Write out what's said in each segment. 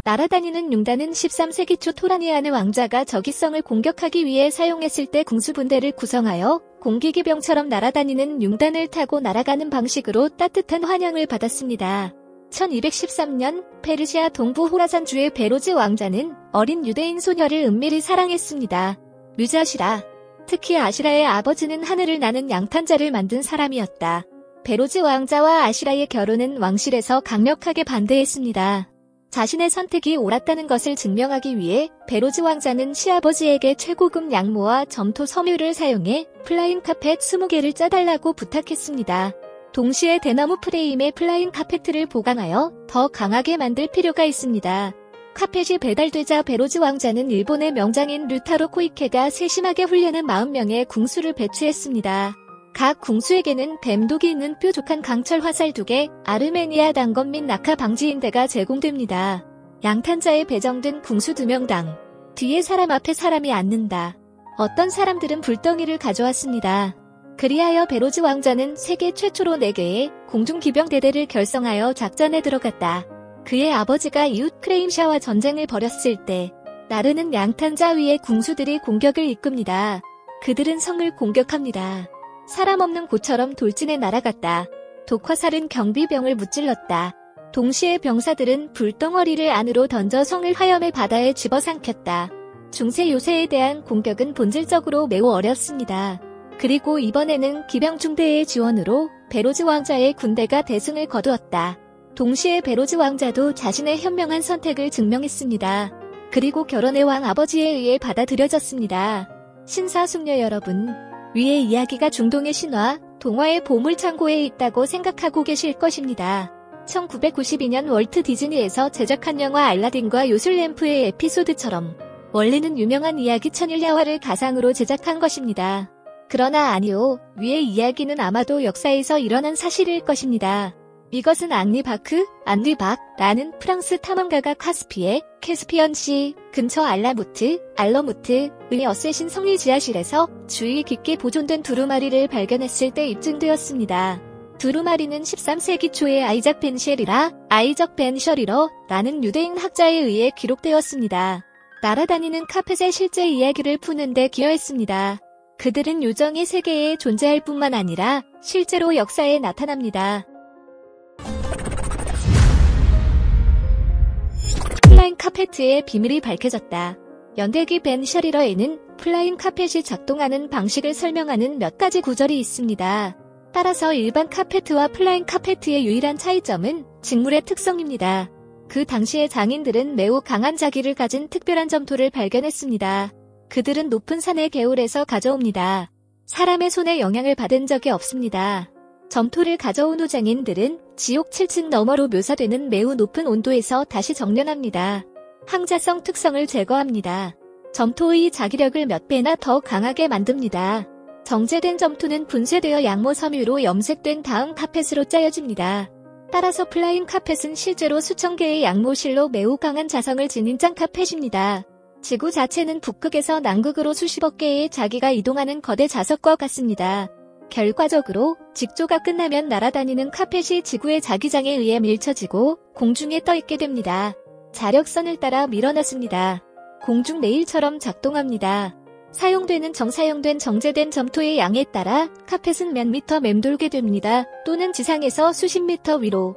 날아다니는 융단은 13세기 초 토라니아느 왕자가 적이성을 공격하기 위해 사용했을 때 궁수분대를 구성하여 공기기병처럼 날아다니는 융단을 타고 날아가는 방식으로 따뜻한 환영을 받았습니다. 1213년 페르시아 동부 호라산주의 베로즈 왕자는 어린 유대인 소녀를 은밀히 사랑했습니다. 뮤자시라. 특히 아시라의 아버지는 하늘을 나는 양탄자를 만든 사람이었다. 베로즈 왕자와 아시라의 결혼은 왕실에서 강력하게 반대했습니다. 자신의 선택이 옳았다는 것을 증명하기 위해 베로즈 왕자는 시아버지에게 최고급 양모와 점토 섬유를 사용해 플라잉 카펫 20개를 짜달라고 부탁했습니다. 동시에 대나무 프레임에 플라잉 카페트를 보강하여 더 강하게 만들 필요가 있습니다. 카펫이 배달되자 베로즈 왕자는 일본의 명장인 류타로 코이케가 세심하게 훈련한 40명의 궁수를 배치했습니다. 각 궁수에게는 뱀독이 있는 뾰족한 강철 화살 2개, 아르메니아 단검 및 낙하 방지인대가 제공됩니다. 양탄자에 배정된 궁수 2명당. 뒤에 사람 앞에 사람이 앉는다. 어떤 사람들은 불덩이를 가져왔습니다. 그리하여 베로즈 왕자는 세계 최초로 4개의 공중기병대대를 결성하여 작전에 들어갔다. 그의 아버지가 이웃 크레임샤와 전쟁을 벌였을 때 나르는 양탄자 위에 궁수들이 공격을 이끕니다. 그들은 성을 공격합니다. 사람 없는 곳처럼 돌진해 날아갔다. 독화살은 경비병을 무찔렀다. 동시에 병사들은 불덩어리를 안으로 던져 성을 화염의 바다에 집어삼켰다. 중세 요새에 대한 공격은 본질적으로 매우 어렵습니다. 그리고 이번에는 기병중대의 지원으로 베로즈 왕자의 군대가 대승을 거두었다. 동시에 베로즈 왕자도 자신의 현명한 선택을 증명했습니다. 그리고 결혼의 왕 아버지에 의해 받아들여졌습니다. 신사숙녀 여러분, 위의 이야기가 중동의 신화, 동화의 보물창고에 있다고 생각하고 계실 것입니다. 1992년 월트 디즈니에서 제작한 영화 알라딘과 요술램프의 에피소드처럼 원래는 유명한 이야기 천일야화를 가상으로 제작한 것입니다. 그러나 아니요, 위의 이야기는 아마도 역사에서 일어난 사실일 것입니다. 이것은 앙리 박라는 프랑스 탐험가가 카스피해, 캐스피언시 근처 알러무트의 어쌔신 성리 지하실에서 주의 깊게 보존된 두루마리를 발견했을 때 입증되었습니다. 두루마리는 13세기 초에 아이작 벤 셔리러라는 유대인 학자에 의해 기록되었습니다. 날아다니는 카펫의 실제 이야기를 푸는 데 기여했습니다. 그들은 요정의 세계에 존재할 뿐만 아니라 실제로 역사에 나타납니다. 플라잉 카페트의 비밀이 밝혀졌다. 연대기 벤 셔리러에는 플라잉 카펫이 작동하는 방식을 설명하는 몇 가지 구절이 있습니다. 따라서 일반 카페트와 플라잉 카페트의 유일한 차이점은 직물의 특성입니다. 그 당시의 장인들은 매우 강한 자기를 가진 특별한 점토를 발견했습니다. 그들은 높은 산의 개울에서 가져옵니다. 사람의 손에 영향을 받은 적이 없습니다. 점토를 가져온 후 장인들은 지옥 7층 너머로 묘사되는 매우 높은 온도에서 다시 정련합니다. 항자성 특성을 제거합니다. 점토의 자기력을 몇 배나 더 강하게 만듭니다. 정제된 점토는 분쇄되어 양모 섬유로 염색된 다음 카펫으로 짜여집니다. 따라서 플라잉 카펫은 실제로 수천 개의 양모실로 매우 강한 자성을 지닌 짱 카펫입니다. 지구 자체는 북극에서 남극으로 수십억 개의 자기가 이동하는 거대 자석과 같습니다. 결과적으로 직조가 끝나면 날아다니는 카펫이 지구의 자기장에 의해 밀쳐지고 공중에 떠있게 됩니다. 자력선을 따라 밀어넣습니다. 공중 레일처럼 작동합니다. 사용되는 정사용된 정제된 점토의 양에 따라 카펫은 몇 미터 맴돌게 됩니다. 또는 지상에서 수십 미터 위로.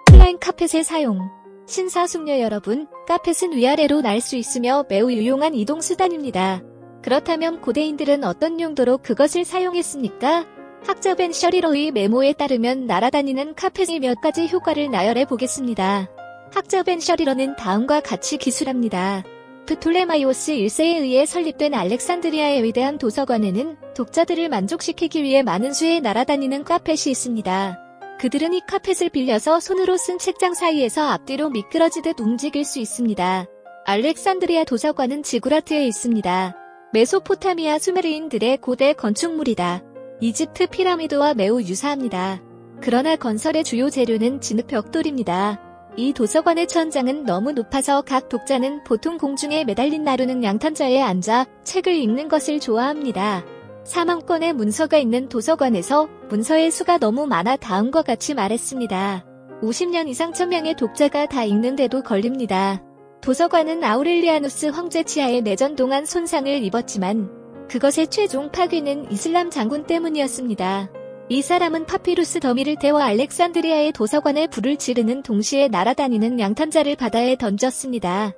플라잉 카펫의 사용. 신사숙녀 여러분, 카펫은 위아래로 날 수 있으며 매우 유용한 이동수단입니다. 그렇다면 고대인들은 어떤 용도로 그것을 사용했습니까? 학자 벤 셔리러의 메모에 따르면 날아다니는 카펫이 몇 가지 효과를 나열해 보겠습니다. 학자 벤 셔리러는 다음과 같이 기술합니다. 프톨레마이오스 1세에 의해 설립된 알렉산드리아의 위대한 도서관에는 독자들을 만족시키기 위해 많은 수의 날아다니는 카펫이 있습니다. 그들은 이 카펫을 빌려서 손으로 쓴 책장 사이에서 앞뒤로 미끄러지듯 움직일 수 있습니다. 알렉산드리아 도서관은 지구라트에 있습니다. 메소포타미아 수메르인들의 고대 건축물이다. 이집트 피라미드와 매우 유사합니다. 그러나 건설의 주요 재료는 진흙 벽돌입니다. 이 도서관의 천장은 너무 높아서 각 독자는 보통 공중에 매달린 나르는 양탄자에 앉아 책을 읽는 것을 좋아합니다. 4만 건의 문서가 있는 도서관에서 문서의 수가 너무 많아 다음과 같이 말했습니다. 50년 이상 1000명의 독자가 다 읽는데도 걸립니다. 도서관은 아우렐리아누스 황제 치하의 내전 동안 손상을 입었지만 그것의 최종 파괴는 이슬람 장군 때문이었습니다. 이 사람은 파피루스 더미를 태워 알렉산드리아의 도서관에 불을 지르는 동시에 날아다니는 양탄자를 바다에 던졌습니다.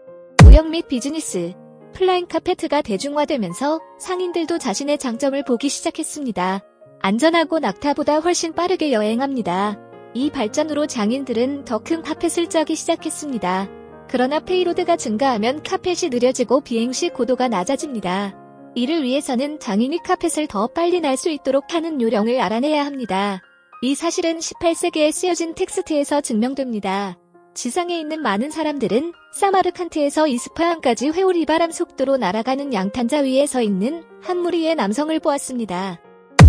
무역 및 비즈니스, 플라잉 카페트가 대중화되면서 상인들도 자신의 장점을 보기 시작했습니다. 안전하고 낙타보다 훨씬 빠르게 여행합니다. 이 발전으로 장인들은 더 큰 카펫을 짜기 시작했습니다. 그러나 페이로드가 증가하면 카펫이 느려지고 비행시 고도가 낮아집니다. 이를 위해서는 장인이 카펫을 더 빨리 날 수 있도록 하는 요령을 알아내야 합니다. 이 사실은 18세기에 쓰여진 텍스트에서 증명됩니다. 지상에 있는 많은 사람들은 사마르칸트에서 이스파한까지 회오리 바람 속도로 날아가는 양탄자 위에 서 있는 한 무리의 남성을 보았습니다.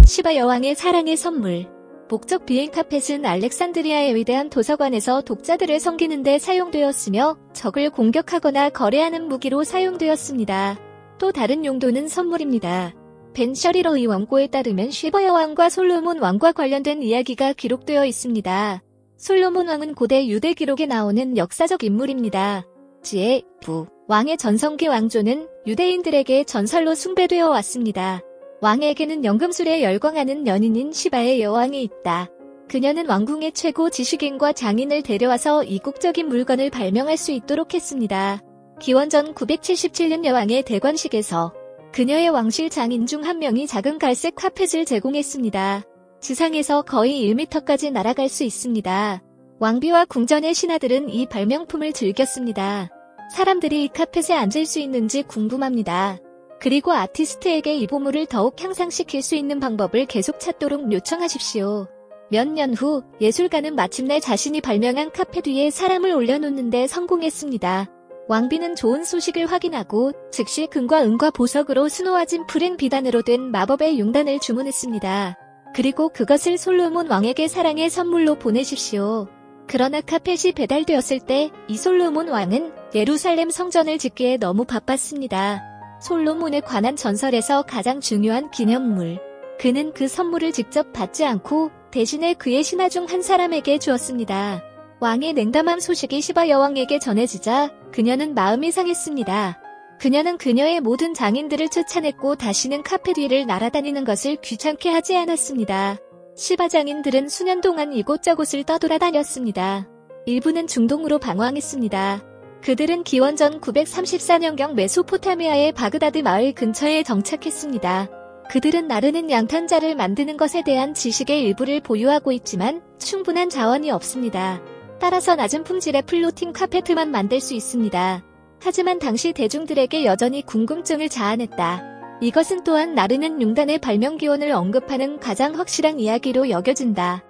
시바 여왕의 사랑의 선물. 목적 비행 카펫은 알렉산드리아의 위대한 도서관에서 독자들을 섬기는 데 사용되었으며 적을 공격하거나 거래하는 무기로 사용되었습니다. 또 다른 용도는 선물입니다. 벤 셔리러의 원고에 따르면 시바 여왕과 솔로몬 왕과 관련된 이야기가 기록되어 있습니다. 솔로몬 왕은 고대 유대 기록에 나오는 역사적 인물입니다. 지혜, 부, 왕의 전성기 왕조는 유대인들에게 전설로 숭배되어 왔습니다. 왕에게는 연금술에 열광하는 연인인 시바의 여왕이 있다. 그녀는 왕궁의 최고 지식인과 장인을 데려와서 이국적인 물건을 발명할 수 있도록 했습니다. 기원전 977년 여왕의 대관식에서 그녀의 왕실 장인 중 한 명이 작은 갈색 카펫을 제공했습니다. 지상에서 거의 1m까지 날아갈 수 있습니다. 왕비와 궁전의 신하들은 이 발명품을 즐겼습니다. 사람들이 이 카펫에 앉을 수 있는지 궁금합니다. 그리고 아티스트에게 이 보물을 더욱 향상시킬 수 있는 방법을 계속 찾도록 요청하십시오. 몇 년 후 예술가는 마침내 자신이 발명한 카펫 위에 사람을 올려놓는데 성공했습니다. 왕비는 좋은 소식을 확인하고 즉시 금과 은과 보석으로 수놓아진 푸른 비단으로 된 마법의 용단을 주문했습니다. 그리고 그것을 솔로몬 왕에게 사랑의 선물로 보내십시오. 그러나 카펫이 배달되었을 때 이 솔로몬 왕은 예루살렘 성전을 짓기에 너무 바빴습니다. 솔로몬에 관한 전설에서 가장 중요한 기념물. 그는 그 선물을 직접 받지 않고 대신에 그의 신하 중 한 사람에게 주었습니다. 왕의 냉담한 소식이 시바 여왕에게 전해지자 그녀는 마음이 상했습니다. 그녀는 그녀의 모든 장인들을 쫓아냈고 다시는 카펫 위를 날아다니는 것을 귀찮게 하지 않았습니다. 시바 장인들은 수년 동안 이곳저곳을 떠돌아다녔습니다. 일부는 중동으로 방황했습니다. 그들은 기원전 934년경 메소포타미아의 바그다드 마을 근처에 정착했습니다. 그들은 나르는 양탄자를 만드는 것에 대한 지식의 일부를 보유하고 있지만 충분한 자원이 없습니다. 따라서 낮은 품질의 플로팅 카페트만 만들 수 있습니다. 하지만 당시 대중들에게 여전히 궁금증을 자아냈다. 이것은 또한 나르는 융단의 발명 기원을 언급하는 가장 확실한 이야기로 여겨진다.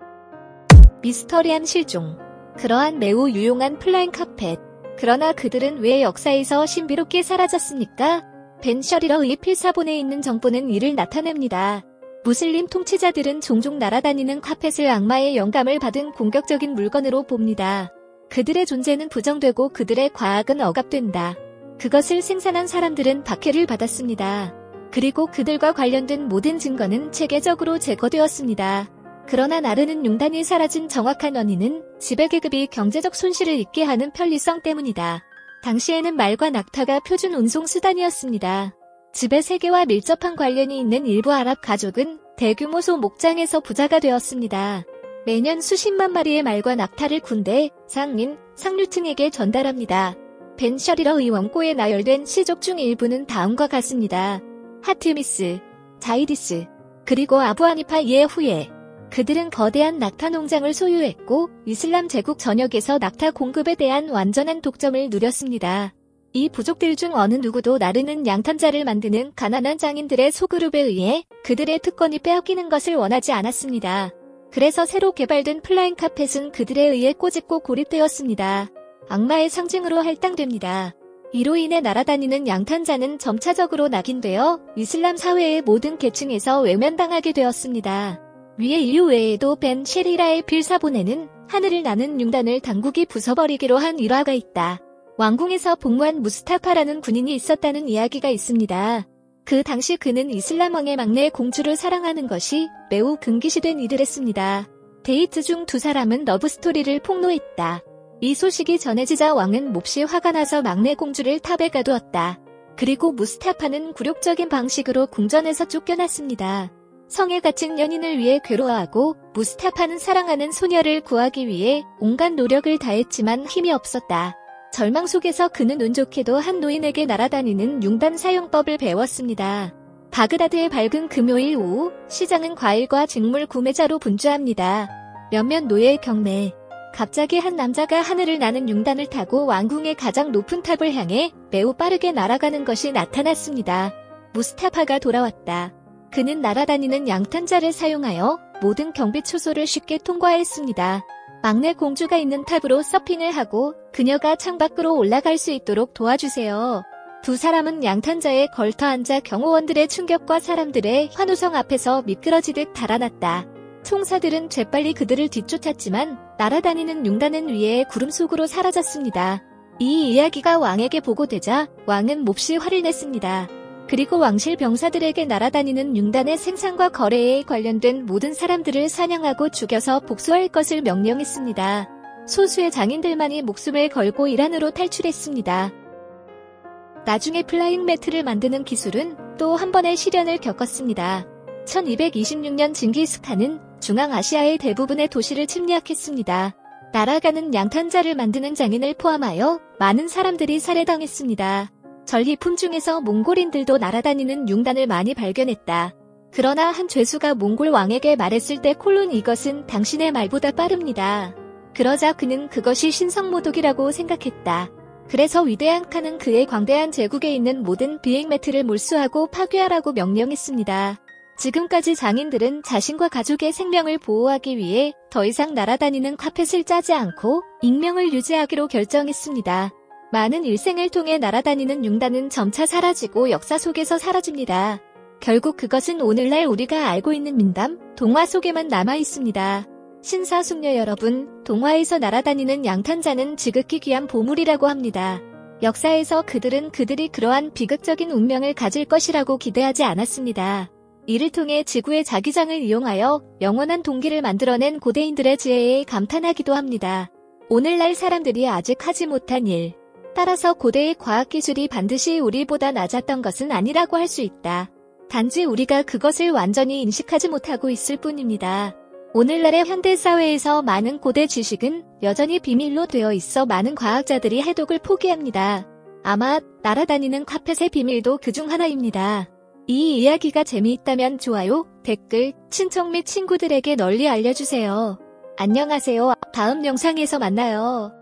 미스터리한 실종. 그러한 매우 유용한 플라잉 카펫. 그러나 그들은 왜 역사에서 신비롭게 사라졌습니까? 벤 셔리러의 필사본에 있는 정보는 이를 나타냅니다. 무슬림 통치자들은 종종 날아다니는 카펫을 악마의 영감을 받은 공격적인 물건으로 봅니다. 그들의 존재는 부정되고 그들의 과학은 억압된다. 그것을 생산한 사람들은 박해를 받았습니다. 그리고 그들과 관련된 모든 증거는 체계적으로 제거되었습니다. 그러나 나르는 융단이 사라진 정확한 원인은 지배계급이 경제적 손실을 입게 하는 편리성 때문이다. 당시에는 말과 낙타가 표준 운송 수단이었습니다. 지배 세계와 밀접한 관련이 있는 일부 아랍 가족은 대규모 소 목장에서 부자가 되었습니다. 매년 수십만 마리의 말과 낙타를 군대, 상민, 상류층에게 전달합니다. 벤 셔리러의 원고에 나열된 시족 중 일부는 다음과 같습니다. 하트미스, 자이디스, 그리고 아부 하니파 예후예. 그들은 거대한 낙타 농장을 소유했고 이슬람 제국 전역에서 낙타 공급에 대한 완전한 독점을 누렸습니다. 이 부족들 중 어느 누구도 나르는 양탄자를 만드는 가난한 장인들의 소그룹에 의해 그들의 특권이 빼앗기는 것을 원하지 않았습니다. 그래서 새로 개발된 플라잉 카펫은 그들에 의해 꼬집고 고립되었습니다. 악마의 상징으로 할당됩니다. 이로 인해 날아다니는 양탄자는 점차적으로 낙인되어 이슬람 사회의 모든 계층에서 외면당하게 되었습니다. 위의 이유 외에도 벤 셰리라의 필사본에는 하늘을 나는 융단을 당국이 부숴버리기로 한 일화가 있다. 왕궁에서 복무한 무스타파라는 군인이 있었다는 이야기가 있습니다. 그 당시 그는 이슬람 왕의 막내 공주를 사랑하는 것이 매우 금기시된 일을 했습니다. 데이트 중 두 사람은 러브스토리를 폭로했다. 이 소식이 전해지자 왕은 몹시 화가 나서 막내 공주를 탑에 가두었다. 그리고 무스타파는 굴욕적인 방식으로 궁전에서 쫓겨났습니다. 성에 갇힌 연인을 위해 괴로워하고 무스타파는 사랑하는 소녀를 구하기 위해 온갖 노력을 다했지만 힘이 없었다. 절망 속에서 그는 운 좋게도 한 노인에게 날아다니는 융단 사용법을 배웠습니다. 바그다드의 밝은 금요일 오후, 시장은 과일과 직물 구매자로 분주합니다. 몇몇 노예의 경매. 갑자기 한 남자가 하늘을 나는 융단을 타고 왕궁의 가장 높은 탑을 향해 매우 빠르게 날아가는 것이 나타났습니다. 무스타파가 돌아왔다. 그는 날아다니는 양탄자를 사용하여 모든 경비 초소를 쉽게 통과했습니다. 막내 공주가 있는 탑으로 서핑을 하고 그녀가 창밖으로 올라갈 수 있도록 도와주세요. 두 사람은 양탄자에 걸터 앉아 경호원들의 충격과 사람들의 환호성 앞에서 미끄러지듯 달아났다. 총사들은 재빨리 그들을 뒤쫓았지만 날아다니는 융단은 위에 구름 속으로 사라졌습니다. 이 이야기가 왕에게 보고되자 왕은 몹시 화를 냈습니다. 그리고 왕실 병사들에게 날아다니는 융단의 생산과 거래에 관련된 모든 사람들을 사냥하고 죽여서 복수할 것을 명령했습니다. 소수의 장인들만이 목숨을 걸고 이란으로 탈출했습니다. 나중에 플라잉 매트를 만드는 기술은 또 한 번의 시련을 겪었습니다. 1226년 징기스칸은 중앙아시아의 대부분의 도시를 침략했습니다. 날아가는 양탄자를 만드는 장인을 포함하여 많은 사람들이 살해당했습니다. 전리품 중에서 몽골인들도 날아다니는 융단을 많이 발견했다. 그러나 한 죄수가 몽골 왕에게 말했을 때 콜론 이것은 당신의 말보다 빠릅니다. 그러자 그는 그것이 신성모독이라고 생각했다. 그래서 위대한 칸은 그의 광대한 제국에 있는 모든 비행 매트를 몰수하고 파괴하라고 명령했습니다. 지금까지 장인들은 자신과 가족의 생명을 보호하기 위해 더 이상 날아다니는 카펫을 짜지 않고 익명을 유지하기로 결정했습니다. 많은 일생을 통해 날아다니는 융단은 점차 사라지고 역사 속에서 사라집니다. 결국 그것은 오늘날 우리가 알고 있는 민담, 동화 속에만 남아있습니다. 신사숙녀 여러분, 동화에서 날아다니는 양탄자는 지극히 귀한 보물이라고 합니다. 역사에서 그들은 그들이 그러한 비극적인 운명을 가질 것이라고 기대하지 않았습니다. 이를 통해 지구의 자기장을 이용하여 영원한 동기를 만들어낸 고대인들의 지혜에 감탄하기도 합니다. 오늘날 사람들이 아직 하지 못한 일. 따라서 고대의 과학기술이 반드시 우리보다 낮았던 것은 아니라고 할 수 있다. 단지 우리가 그것을 완전히 인식하지 못하고 있을 뿐입니다. 오늘날의 현대사회에서 많은 고대 지식은 여전히 비밀로 되어 있어 많은 과학자들이 해독을 포기합니다. 아마 날아다니는 카펫의 비밀도 그중 하나입니다. 이 이야기가 재미있다면 좋아요, 댓글, 친척 및 친구들에게 널리 알려주세요. 안녕하세요. 다음 영상에서 만나요.